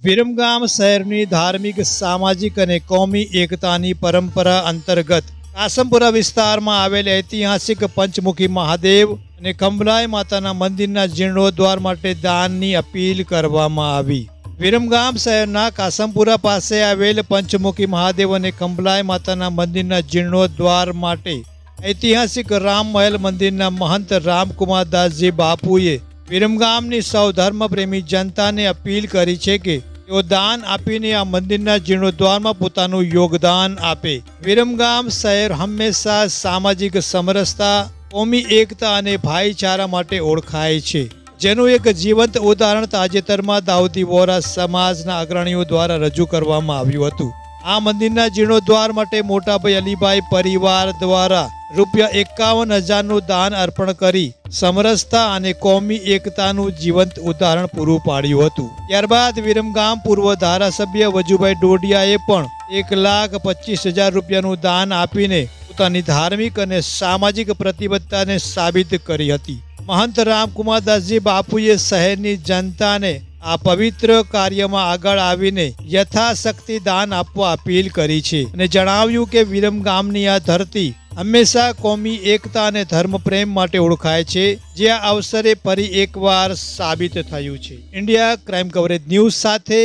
વિરમગામ શહેરની ધાર્મિક સામાજિક અને કોમી એકતાની પરંપરા અંતર્ગત કાસમપુરા વિસ્તારમાં આવેલ ઐતિહાસિક પંચમુખી મહાદેવ અને ખંભલાઈ માતાના મંદિરના જીર્ણોદ્ધાર માટે દાનની અપીલ કરવામાં આવી। વિરમગામ શહેરના કાસમપુરા પાસે આવેલ પંચમુખી મહાદેવ અને ખંભલાઈ માતાના મંદિરના જીર્ણોદ્ધાર માટે ઐતિહાસિક રામ મહેલ મંદિરના મહંત રામકુમાર દાસજી બાપુએ વિરમગામની સૌ ધર્મપ્રેમી જનતાને અપીલ કરી છે કે તેઓ દાન આપીને આ મંદિરના જીર્ણોદ્ધારમાં પોતાનું યોગદાન આપે। વિરમગામ શહેર હંમેશા સામાજિક સમરસતા, કોમી એકતા અને ભાઈચારા માટે ઓળખાય છે, જેનું એક જીવંત ઉદાહરણ તાજેતરમાં દાઉદી વોરા સમાજના અગ્રણીઓ દ્વારા રજૂ કરવામાં આવ્યું હતું। આ મંદિરના જીર્ણોદ્ધાર માટે મોટાભાઈ અલીભાઈ પરિવાર દ્વારા ₹51,000નું દાન અર્પણ કરી સમરસતા અને કોમી એકતાનું જીવંત ઉદાહરણ પૂરું પાડ્યું હતું। ત્યારબાદ વિરમગામ પૂર્વ ધારાસભ્ય વજુભાઈ ડોડિયાએ પણ ₹1,25,000નું દાન આપીને પોતાની ધાર્મિક અને સામાજિક પ્રતિબદ્ધતાને સાબિત કરી હતી। મહંત રામકુમાર દાસજી બાપુએ શહેરની જનતાને આ પવિત્ર કાર્યમાં આગળ આવીને યથાશક્તિ દાન આપવા અપીલ કરી છે અને જણાવ્યું કે વિરમગામની આ ધરતી હંમેશા કોમી એકતા અને ધર્મ પ્રેમ માટે ઓળખાય છે, જે આ અવસરે ફરી એકવાર સાબિત થયું છે। ઇન્ડિયા ક્રાઇમ કવરેજ ન્યૂઝ સાથે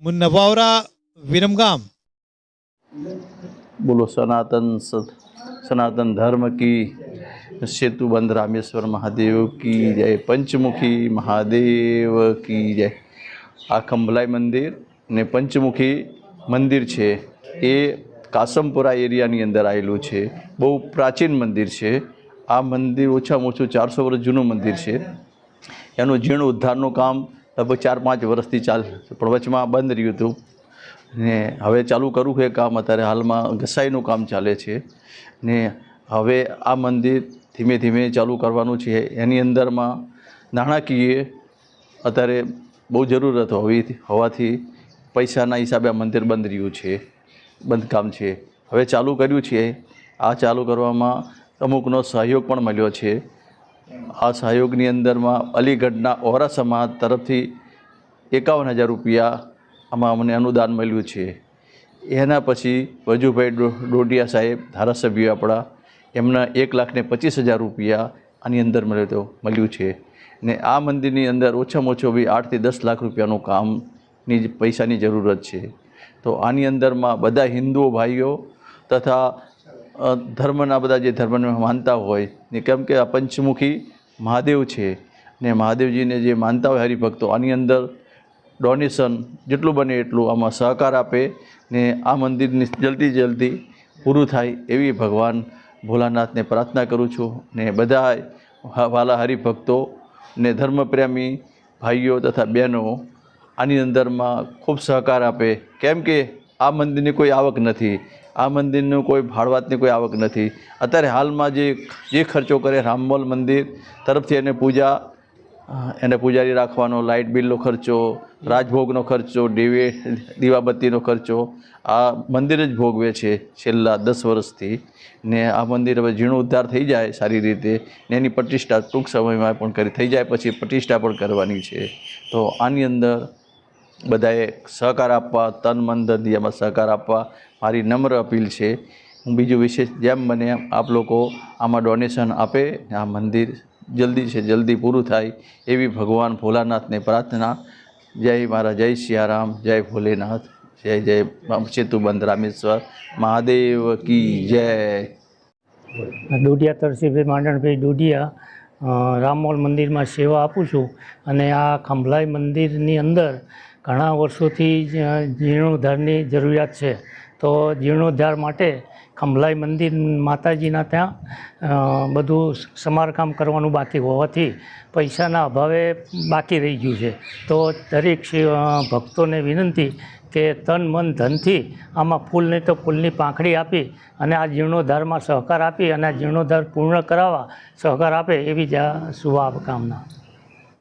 મુન્ના વાવરા, વિરમગામ। बोलो सनातन धर्म की सेतुबंध रामेश्वर महादेव की जय, पंचमुखी महादेव की जय। आ खंभलाई मंदिर ने पंचमुखी मंदिर है ये कासमपुरा एरियानी अंदर आवेलू है। बहु प्राचीन मंदिर है। आ मंदिर ओछामां ओछું 400 वर्ष जूનું मंदिर है। એનું જીર્ણ ઉદ્ધારનું કામ લગભગ 4-5 વર્ષથી પણ વચમાં બંધ રહ્યું હતું ને હવે ચાલુ કરવું છે કામ। અત્યારે હાલમાં ઘસાઈનું કામ ચાલે છે ને હવે આ મંદિર ધીમે ધીમે ચાલુ કરવાનું છે। એની અંદરમાં નાણાકીય અત્યારે બહુ જરૂરત હોવાથી પૈસાના હિસાબે આ મંદિર બંધ રહ્યું છે, બંધકામ છે। હવે ચાલુ કર્યું છે। આ ચાલુ કરવામાં અમુકનો સહયોગ પણ મળ્યો છે। આ સહયોગની અંદરમાં અલીગઢના ઓરા સમાજ તરફથી ₹51,000 આમાં અમને અનુદાન મળ્યું છે। એના પછી વજુભાઈ ડોડિયા સાહેબ ધારાસભ્ય આપણા એમના ₹1,25,000 આની અંદર મળ્યું છે ને આ મંદિરની અંદર ઓછામાં ઓછો બી 8 થી 10 લાખ રૂપિયાનું કામની પૈસાની જરૂરત છે। તો આની અંદરમાં બધા હિન્દુઓ ભાઈઓ તથા ધર્મના બધા જે ધર્મને માનતા હોય ને, કેમ કે આ પંચમુખી મહાદેવ છે ને મહાદેવજીને જે માનતા હોય હરિભક્તો આની અંદર ડોનેશન જેટલું બને એટલું આમાં સહકાર આપે ને આ મંદિરની જલ્દી પૂરું થાય એવી ભગવાન ભોલાનાથને પ્રાર્થના કરું છું ને બધા વાલા હરિભક્તો ને ધર્મપ્રેમી ભાઈઓ તથા બહેનો આની અંદરમાં ખૂબ સહકાર આપે, કેમ કે આ મંદિરની કોઈ આવક નથી, આ મંદિરનું કોઈ ભાડવાતની કોઈ આવક નથી। અત્યારે હાલમાં જે ખર્ચો કરે રામમલ મંદિર તરફથી એને પૂજારી રાખવાનો, લાઇટ બિલનો ખર્ચો, રાજભોગનો ખર્ચો, દીવાબત્તીનો ખર્ચો આ મંદિર જ ભોગવે છે છેલ્લા 10 વર્ષથી ને આ મંદિર હવે જીર્ણોદ્ધાર થઈ જાય સારી રીતે ને એની પ્રતિષ્ઠા ટૂંક સમયમાં પણ થઈ જાય પછી પ્રતિષ્ઠા પણ કરવાની છે। તો આની અંદર બધાએ સહકાર આપવા, તન મન ધનથી એમાં સહકાર આપવા મારી નમ્ર અપીલ છે। હું બીજું વિશેષ જેમ બને એમ આપ લોકો આમાં ડોનેશન આપે, આ મંદિર જલ્દી પૂરું થાય એવી ભગવાન ભોલાનાથને પ્રાર્થના। જય મારા જય સિયારામ, જય ભોલેનાથ, જય સેતુબંધ રામેશ્વર મહાદેવ की जय। ડોડિયા તરસીભાઈ માંડણભાઈ ડોડિયા રામમોલ મંદિરમાં સેવા આપું છું અને આ ખંભલાઈ મંદિરની અંદર ઘણા વર્ષોથી જીર્ણોદ્ધારની જરૂરિયાત છે। તો જીર્ણોદ્ધાર માટે ખંભલાઈ મંદિર માતાજીના ત્યાં બધું સમારકામ કરવાનું બાકી હોવાથી પૈસાના અભાવે બાકી રહી ગયું છે। તો દરેક ભક્તોને વિનંતી કે તન મન ધનથી આમાં ફૂલ નહીં તો ફૂલની પાંખડી આપી અને આ જીર્ણોદ્ધારમાં સહકાર આપી અને આ જીર્ણોદ્ધાર પૂર્ણ કરાવવા સહકાર આપે એવી જ શુભાકામના।